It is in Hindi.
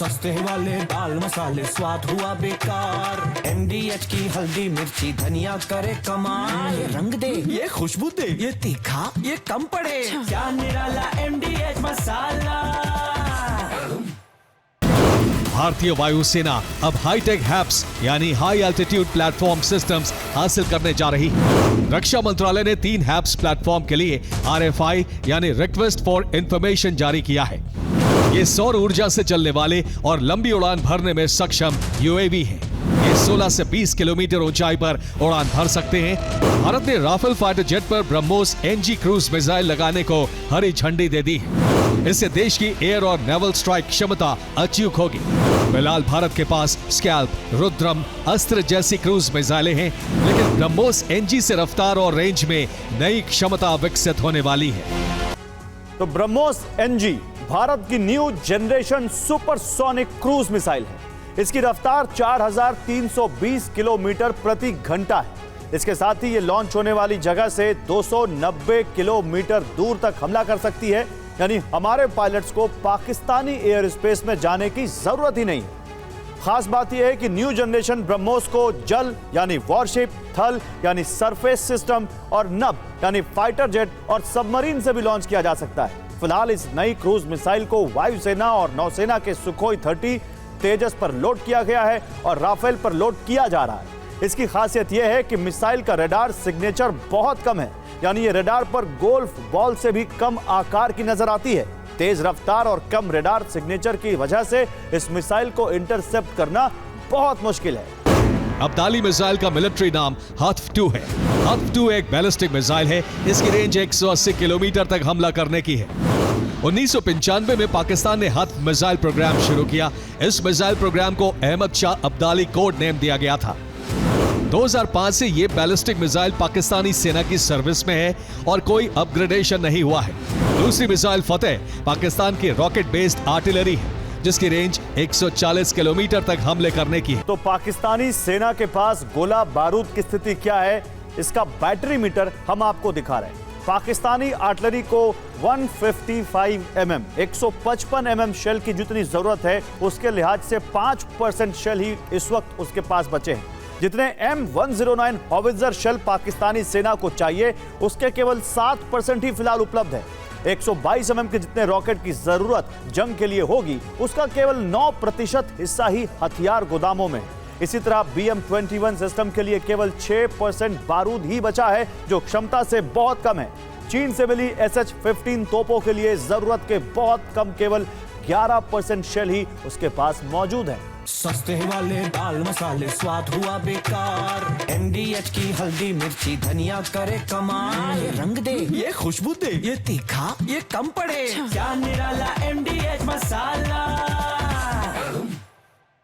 सस्ते वाले दाल मसाले स्वाद हुआ बेकार। MDH की हल्दी मिर्ची धनिया करे कमाल। ये रंग दे, ये खुशबू दे, ये तीखा, ये कम पड़े। क्या निराला MDH मसाला। भारतीय वायुसेना अब हाईटेक हैप्स यानी हाई एल्टीट्यूड प्लेटफॉर्म सिस्टम्स हासिल करने जा रही है। रक्षा मंत्रालय ने 3 हैप्स प्लेटफॉर्म के लिए RFI यानी रिक्वेस्ट फॉर इंफॉर्मेशन जारी किया है। ये सौर ऊर्जा से चलने वाले और लंबी उड़ान भरने में सक्षम UAV हैं। ये 16 से 20 किलोमीटर ऊंचाई पर उड़ान भर सकते हैं। भारत ने राफेल फाइटर जेट पर ब्रह्मोस NG क्रूज मिसाइल लगाने को हरी झंडी दे दी है। इससे देश की एयर और नेवल स्ट्राइक क्षमता अचूक होगी। फिलहाल भारत के पास स्कैल्प, रुद्रम, अस्त्र जैसी क्रूज मिसाइलें हैं, लेकिन ब्रह्मोस NG से रफ्तार और रेंज में नई क्षमता विकसित होने वाली है। तो ब्रह्मोस NG भारत की new generation supersonic cruise missile है। इसकी रफ्तार 4320 किलोमीटर प्रति घंटा है। इसके साथ ही ये लॉन्च होने वाली जगह से 290 किलोमीटर दूर तक हमला कर सकती है, यानी हमारे पायलट्स को पाकिस्तानी एयर स्पेस में जाने की जरूरत ही नहीं है। खास बात यह है कि न्यू जनरेशन ब्रह्मोस को जल यानी वॉरशिप, थल यानी सरफेस सिस्टम और नभ यानी फाइटर जेट और सबमरीन से भी लॉन्च किया जा सकता है। फिलहाल इस नई क्रूज मिसाइल को वायुसेना और नौसेना के सुखोई 30, तेजस पर लोड किया गया है और राफेल पर लोड किया जा रहा है। इसकी खासियत यह है कि मिसाइल का रडार सिग्नेचर बहुत कम है, यानी ये रडार पर गोल्फ बॉल से भी कम आकार की नजर आती है। तेज रफ्तार और कम रडार सिग्नेचर की वजह से इस मिसाइल को इंटरसेप्ट करना बहुत मुश्किल है। अब्दाली मिसाइल का मिलिट्री नाम हत्फ 2 है। हत्फ 2 एक बैलिस्टिक मिसाइल है। इसकी रेंज 180 किलोमीटर तक हमला करने की है। 1995 में पाकिस्तान ने हत्फ मिसाइल प्रोग्राम शुरू किया। इस मिसाइल प्रोग्राम को अहमद शाह अब्दाली कोड नेम दिया गया था। 2005 से ये बैलिस्टिक मिसाइल पाकिस्तानी सेना की सर्विस में है और कोई अपग्रेडेशन नहीं हुआ है। दूसरी मिसाइल फतेह पाकिस्तान की रॉकेट बेस्ड आर्टिलरी है, जिसकी रेंज 140 किलोमीटर तक हमले करने की है। तो पाकिस्तानी सेना के पास गोला बारूद की स्थिति क्या है, इसका बैटरी मीटर हम आपको दिखा रहे हैं। पाकिस्तानी आर्टिलरी को 155 mm 155 mm शेल की जितनी जरूरत है, उसके लिहाज से 5% शेल ही इस वक्त उसके पास बचे हैं। जितने M109 हॉवित्जर शेल पाकिस्तानी सेना को चाहिए, उसके केवल 7% ही फिलहाल उपलब्ध है। 122 mm के जितने रॉकेट की जरूरत जंग के लिए होगी, उसका केवल 9% हिस्सा ही हथियार गोदामों में है। इसी तरह BM-21 सिस्टम के लिए केवल 6% बारूद ही बचा है, जो क्षमता से बहुत कम है। चीन से मिली SH-15 तोपों के लिए जरूरत के बहुत कम, केवल 11% शेल ही उसके पास मौजूद है। सस्ते वाले दाल मसाले स्वाद हुआ बेकार। MDH की हल्दी मिर्ची धनिया करे कमाल। ये रंग दे, ये खुशबू दे, ये तीखा, ये कम पड़े। क्या निराला